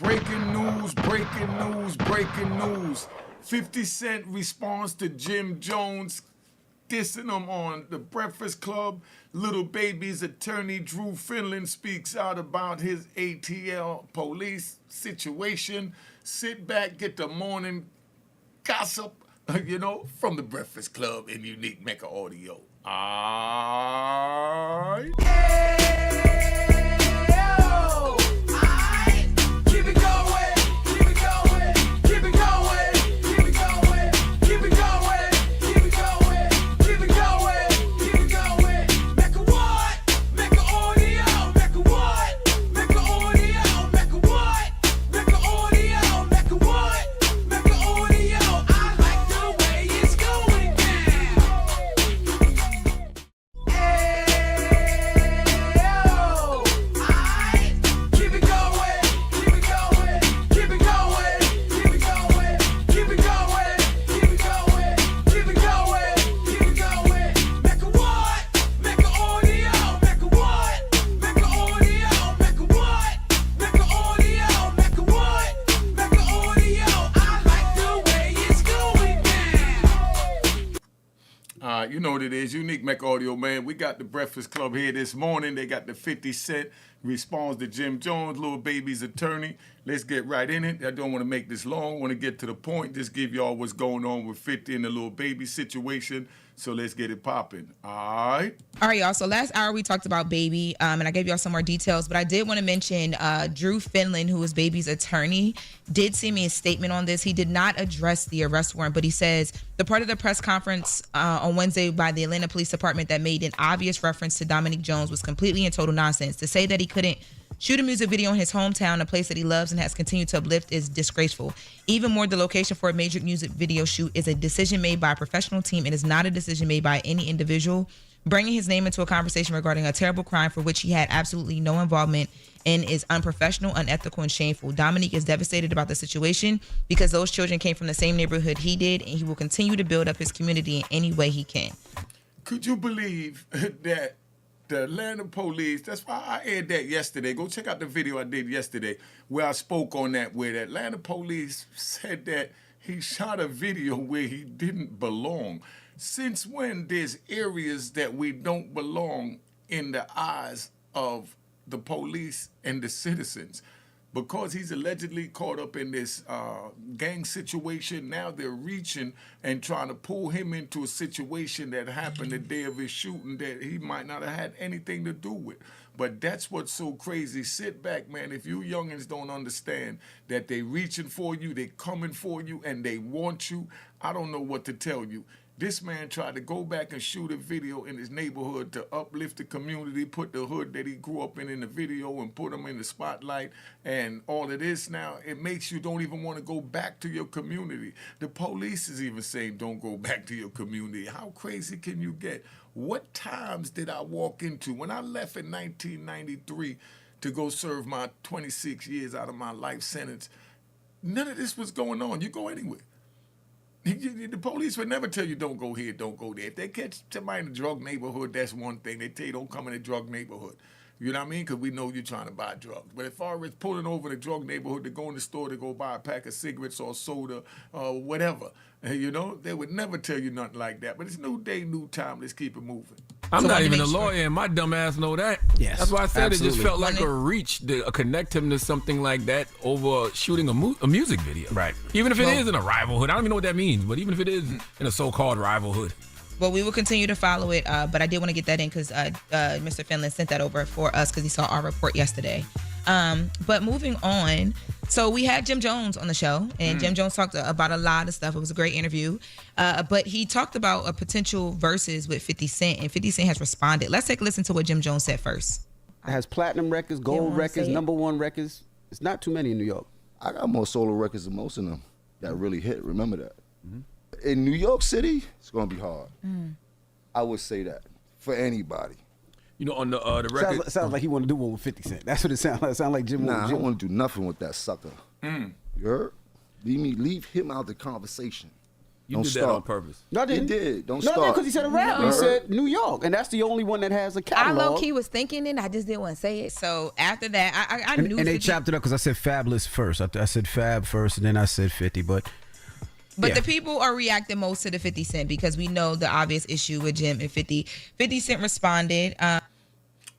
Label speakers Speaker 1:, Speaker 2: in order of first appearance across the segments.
Speaker 1: Breaking news, breaking news, breaking news. 50 Cent responds to Jim Jones dissing him on The Breakfast Club. Little Baby's attorney Drew Finland speaks out about his ATL police situation. Sit back, get the morning gossip, from The Breakfast Club in Unique Mecca Audio. You know what it is, Unique Mecca Audio, man. We got the Breakfast Club here this morning. They got the 50 Cent responds to Jim Jones, Little Baby's attorney. Let's get right in it. I don't want to make this long. I want to get to the point. Just give y'all what's going on with 50 and the Little Baby situation. So let's get it popping. All right,
Speaker 2: y'all. So last hour we talked about Baby, and I gave y'all some more details, but I did want to mention Drew Finland, who is Baby's attorney, did send me a statement on this. He did not address the arrest warrant, but he says the part of the press conference on Wednesday by the Atlanta Police Department that made an obvious reference to Dominique Jones was completely and total nonsense. To say that he couldn't shoot a music video in his hometown, a place that he loves and has continued to uplift, is disgraceful. Even more, the location for a major music video shoot is a decision made by a professional team. It is not a decision made by any individual. Bringing his name into a conversation regarding a terrible crime for which he had absolutely no involvement and is unprofessional, unethical, and shameful. Dominique is devastated about the situation because those children came from the same neighborhood he did, and he will continue to build up his community in any way he can.
Speaker 1: Could you believe that the Atlanta police, that's why I aired that yesterday. Go check out the video I did yesterday where I spoke on that, where the Atlanta police said that he shot a video where he didn't belong. Since when there's areas that we don't belong in the eyes of the police and the citizens? Because he's allegedly caught up in this gang situation, now they're reaching and trying to pull him into a situation that happened the day of his shooting that he might not have had anything to do with. But that's what's so crazy. Sit back, man. If you youngins don't understand that they reaching for you, they coming for you, and they want you, I don't know what to tell you. This man tried to go back and shoot a video in his neighborhood to uplift the community, put the hood that he grew up in the video and put him in the spotlight. And all of this now, it makes you don't even want to go back to your community. The police is even saying don't go back to your community. How crazy can you get? What times did I walk into? When I left in 1993 to go serve my 26 years out of my life sentence, none of this was going on. You go anywhere. The police would never tell you don't go here, don't go there. If they catch somebody in a drug neighborhood, that's one thing. They tell you don't come in a drug neighborhood. You know what I mean? Because we know you're trying to buy drugs. But as far as pulling over in a drug neighborhood to go in the store to go buy a pack of cigarettes or soda or whatever, they would never tell you nothing like that. But it's new day, new time. Let's keep it moving.
Speaker 3: I'm not even a lawyer, and my dumb ass know that.
Speaker 4: Yes,
Speaker 3: that's why I said
Speaker 4: absolutely.
Speaker 3: It just felt like a reach to connect him to something like that over shooting a music video.
Speaker 4: Right.
Speaker 3: Even if it is in a rivalhood. I don't even know what that means, but even if it is in a so-called rivalhood.
Speaker 2: Well, we will continue to follow it, but I did want to get that in because Mr. Finland sent that over for us because he saw our report yesterday. But moving on, so we had Jim Jones on the show, and Jim Jones talked about a lot of stuff. It was a great interview, but he talked about a potential versus with 50 Cent, and 50 Cent has responded. Let's take a listen to what Jim Jones said first.
Speaker 4: It has platinum records, gold records, #1 records. It's not too many in New York.
Speaker 5: I got more solo records than most of them that really hit. Remember that. In New York City, it's going to be hard. I would say that for anybody.
Speaker 3: You know, on the record.
Speaker 4: Sounds like he want to do one with 50 Cent. That's what it sounds like. It sounds like Jim.
Speaker 5: Nah, I don't want to do nothing with that sucker. You heard? Leave him out the conversation.
Speaker 3: You
Speaker 5: Don't
Speaker 3: did that
Speaker 5: start.
Speaker 3: on purpose.
Speaker 4: No, I didn't.
Speaker 5: He did. Don't
Speaker 4: No,
Speaker 5: start.
Speaker 4: because he said a rapper.
Speaker 2: No.
Speaker 4: He said New York, and that's the only one that has a
Speaker 2: I
Speaker 4: catalog.
Speaker 2: low key was thinking it. I just didn't want to say it. So after that, I
Speaker 6: And,
Speaker 2: knew.
Speaker 6: and they
Speaker 2: 50
Speaker 6: chopped it up because I said Fabulous first. I said Fab first, and then I said 50. But yeah.
Speaker 2: the people are reacting most to the 50 Cent because we know the obvious issue with Jim and 50. 50 Cent responded.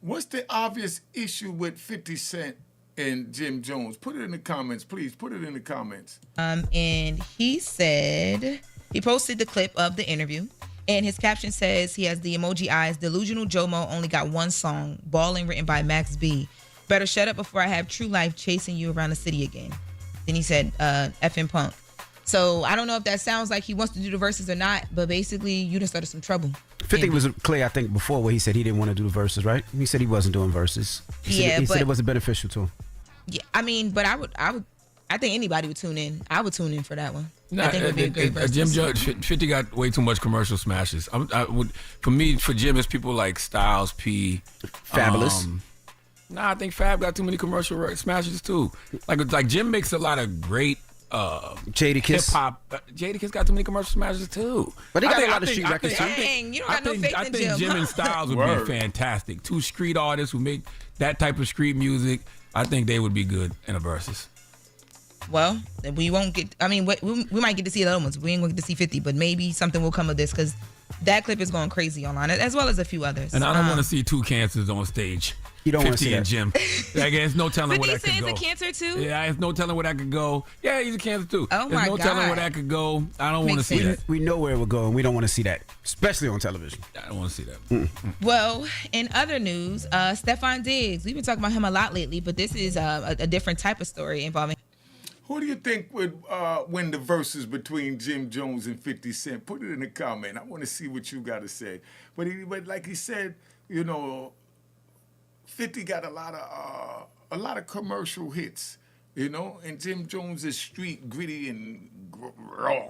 Speaker 1: What's the obvious issue with 50 Cent and Jim Jones? Put it in the comments, please. Put it in the comments.
Speaker 2: And he said he posted the clip of the interview, and his caption says he has the emoji eyes. Delusional Jomo only got one song, Ballin', written by Max B. Better shut up before I have true life chasing you around the city again. Then he said, effing punk. So I don't know if that sounds like he wants to do the verses or not, but basically you done started some trouble.
Speaker 6: 50 was clear, I think, before where he said he didn't want to do the verses, right? He said he wasn't doing verses. He said it wasn't beneficial to him.
Speaker 2: Yeah, I mean, but I think anybody would tune in. I would tune in for that one.
Speaker 3: Nah,
Speaker 2: I think it would be a great verse.
Speaker 3: Jim Judge, 50 got way too much commercial smashes. For Jim, it's people like Styles P.
Speaker 6: Fabulous.
Speaker 3: I think Fab got too many commercial smashes too. Like Jim makes a lot of great
Speaker 6: Jadakiss.
Speaker 3: hip hop. Jadakiss got too many commercial smashes too.
Speaker 6: But they got a lot of street records too.
Speaker 2: Dang, you don't got no faith
Speaker 3: I
Speaker 2: in
Speaker 3: think
Speaker 2: Jim.
Speaker 3: Jim and Styles would
Speaker 1: Word.
Speaker 3: be fantastic. Two street artists who make that type of street music. I think they would be good in a versus.
Speaker 2: Well, we won't get. I mean, we might get to see the other ones. We ain't going to get to see 50, but maybe something will come of this because that clip is going crazy online, as well as a few others.
Speaker 3: And I don't want to see two cancers on stage.
Speaker 6: You don't want to
Speaker 3: 50
Speaker 6: see
Speaker 3: and
Speaker 6: that.
Speaker 3: Jim. Like, there's no telling where
Speaker 2: 50
Speaker 3: that could
Speaker 2: Cent
Speaker 3: go.
Speaker 2: is a cancer too.
Speaker 3: Yeah, there's no telling where that could go. Yeah, he's a cancer too.
Speaker 2: Oh,
Speaker 3: there's
Speaker 2: my
Speaker 3: no telling where
Speaker 2: God.
Speaker 3: that could go. I don't want to
Speaker 2: Makes
Speaker 3: see
Speaker 2: sense.
Speaker 3: that.
Speaker 6: We know where it would go, and we don't want to see that, especially on television.
Speaker 3: I don't want to see that.
Speaker 2: Well, in other news, Stefon Diggs. We've been talking about him a lot lately, but this is a different type of story involving.
Speaker 1: Who do you think would win the verses between Jim Jones and 50 Cent? Put it in the comment. I want to see what you got to say. But like he said, 50 got a lot of commercial hits, and Jim Jones is street, gritty, and raw,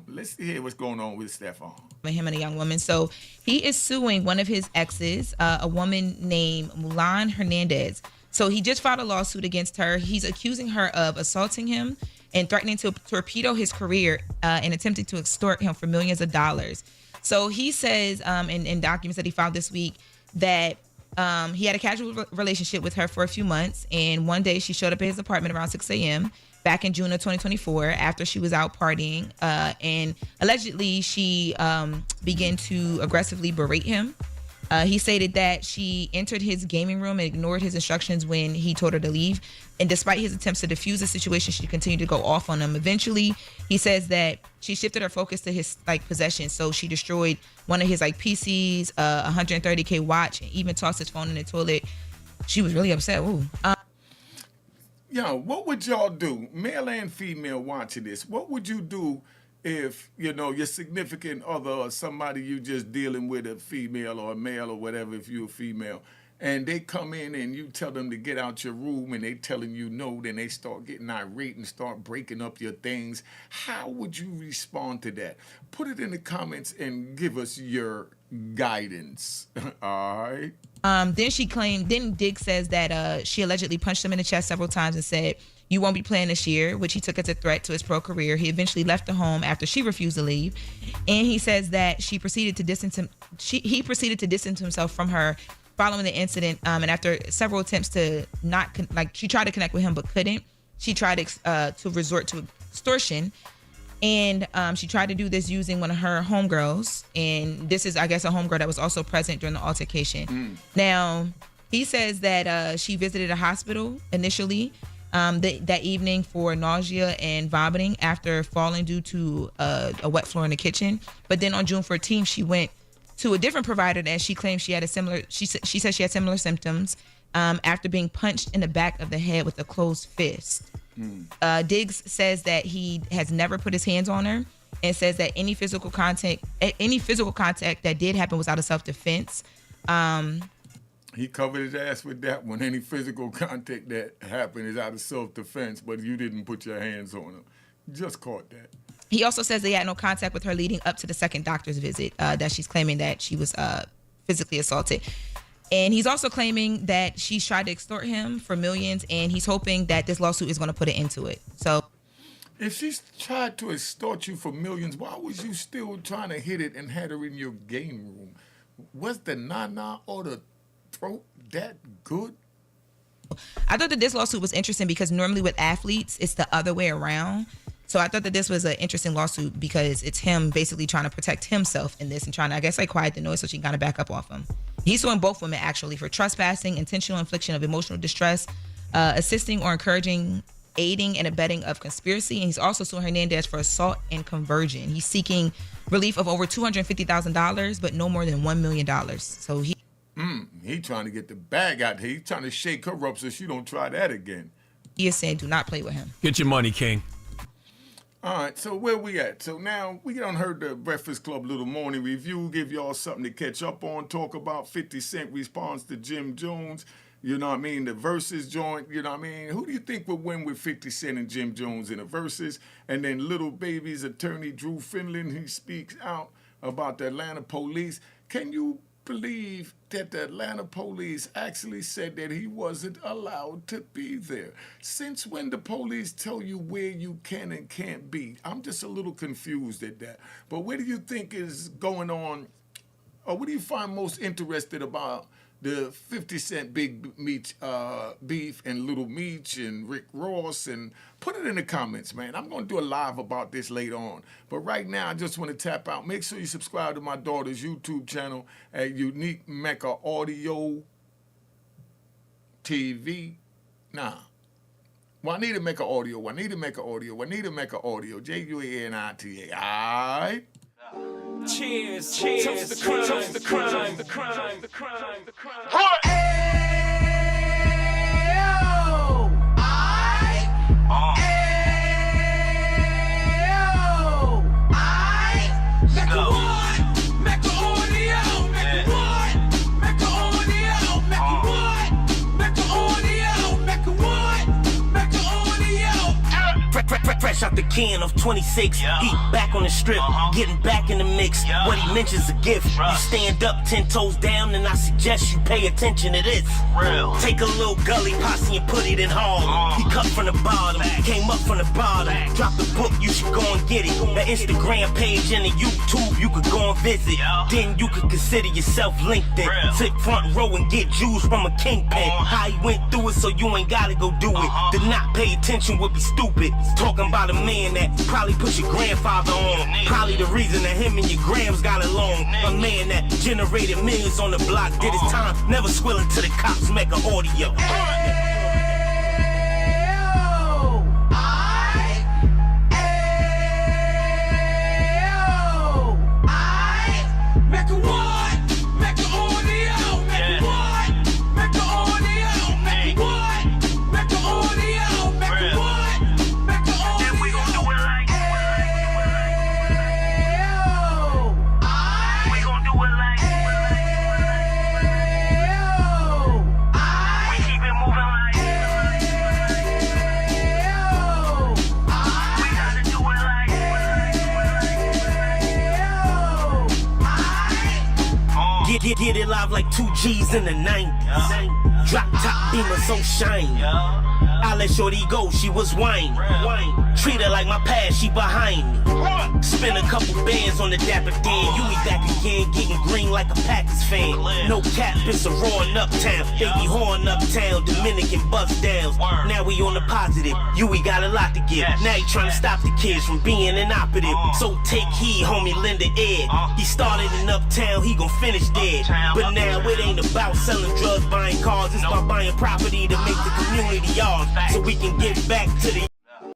Speaker 1: Let's hear what's going on with Stefon.
Speaker 2: Him and a young woman. So he is suing one of his exes, a woman named Mulan Hernandez. So he just filed a lawsuit against her. He's accusing her of assaulting him and threatening to torpedo his career and attempting to extort him for millions of dollars. So he says in documents that he filed this week that he had a casual relationship with her for a few months. And one day she showed up at his apartment around 6 a.m. back in June of 2024 after she was out partying. And allegedly she began to aggressively berate him. He stated that she entered his gaming room and ignored his instructions when he told her to leave. And despite his attempts to defuse the situation, she continued to go off on him. Eventually, he says that she shifted her focus to his possessions. So she destroyed one of his PCs, a $130K watch, and even tossed his phone in the toilet. She was really upset. Ooh.
Speaker 1: What would y'all do, male and female watching this? What would you do if, your significant other or somebody you just dealing with, a female or a male or whatever, if you're a female, and they come in and you tell them to get out your room and they telling you no, then they start getting irate and start breaking up your things. How would you respond to that? Put it in the comments and give us your guidance. All right?
Speaker 2: Then Diggs says that she allegedly punched him in the chest several times and said, "You won't be playing this year," which he took as a threat to his pro career. He eventually left the home after she refused to leave. And he says that he proceeded to distance himself from her following the incident. And after several attempts to she tried to connect with him but couldn't. She tried to resort to extortion. And she tried to do this using one of her homegirls. And this is, I guess, a homegirl that was also present during the altercation. Now, he says that she visited a hospital initially that evening for nausea and vomiting after falling due to a wet floor in the kitchen. But then on June 14th, she went to a different provider and she claimed she had she said she had similar symptoms after being punched in the back of the head with a closed fist. Diggs says that he has never put his hands on her and says that any physical contact that did happen was out of self-defense.
Speaker 1: He covered his ass with that one. Any physical contact that happened is out of self-defense, but you didn't put your hands on him. Just caught that.
Speaker 2: He also says that he had no contact with her leading up to the second doctor's visit, that she's claiming that she was physically assaulted. And he's also claiming that she's tried to extort him for millions, and he's hoping that this lawsuit is going to put an end to it. So,
Speaker 1: If she's tried to extort you for millions, why was you still trying to hit it and had her in your game room? Was the nana or the throat that good?
Speaker 2: I thought that this lawsuit was interesting because normally with athletes, it's the other way around. So I thought that this was an interesting lawsuit because it's him basically trying to protect himself in this and trying to, I guess, like quiet the noise so she can kind of back up off him. He's suing both women actually for trespassing, intentional infliction of emotional distress, assisting or encouraging, aiding and abetting of conspiracy. And he's also suing Hernandez for assault and conversion. He's seeking relief of over $250,000, but no more than $1 million. So he
Speaker 1: trying to get the bag out there. He's trying to shake her up so she don't try that again.
Speaker 2: He is saying do not play with him.
Speaker 3: Get your money, King.
Speaker 1: All right, so where we at? So now we done heard the Breakfast Club Little Morning Review, give y'all something to catch up on, talk about 50 Cent response to Jim Jones, you know what I mean, the Verzuz joint, you know what I mean? Who do you think would win with 50 Cent and Jim Jones in the Verzuz? And then Little Baby's attorney, Drew Finland, he speaks out about the Atlanta police. Can you believe that the Atlanta police actually said that he wasn't allowed to be there? Since when the police tell you where you can and can't be? I'm just a little confused at that. But what do you think is going on, or what do you find most interested about the 50 Cent Big Meech beef and Little Meech and Rick Ross? And put it in the comments, man. I'm going to do a live about this later on. But right now, I just want to tap out. Make sure you subscribe to my daughter's YouTube channel at Unique Mecca Audio TV. Juanita Mecca Audio. Juanita Mecca Audio. Juanita Mecca Audio. Juanita. All right?
Speaker 7: Cheers, cheers, toast the crime, toast the crime, the crime, the crime, the crime.
Speaker 8: Fresh out the can of 26, he back on the strip, getting back in the mix. What he mentions a gift. You stand up 10 toes down, and I suggest you pay attention to this. Take a little gully posse and put it in Harlem. He cut from the bottom, came up from the bottom. Drop the book, you should go and get it. The Instagram page and the YouTube, you could go and visit. Then you could consider yourself LinkedIn. Sit front row and get Jews from a kingpin. How he went through it, so you ain't gotta go do it. To not pay attention would be stupid. Talking about a man that probably put your grandfather on. Probably the reason that him and your grams got along. A man that generated millions on the block, did his time, never squilling to the cops, make an audio. Get it live like 2 G's in the 90s. Drop top beamer so shiny. I let shorty go, she was whining. Treat her like my past, she behind me. Spend a couple bands on the Dapper Dan. You be back again, getting green like a Packers fan. No cap, it's a roaring uptown. Baby horn uptown, Dominican bust downs. Now we on the positive, we got a lot to give. Now he trying to stop the kids from being inoperative. So take heed, homie, lend an ear. He started in uptown, he gon' finish there. But now it ain't about selling drugs, buying cars. It's about buying property to make the community ours, so we can get back to the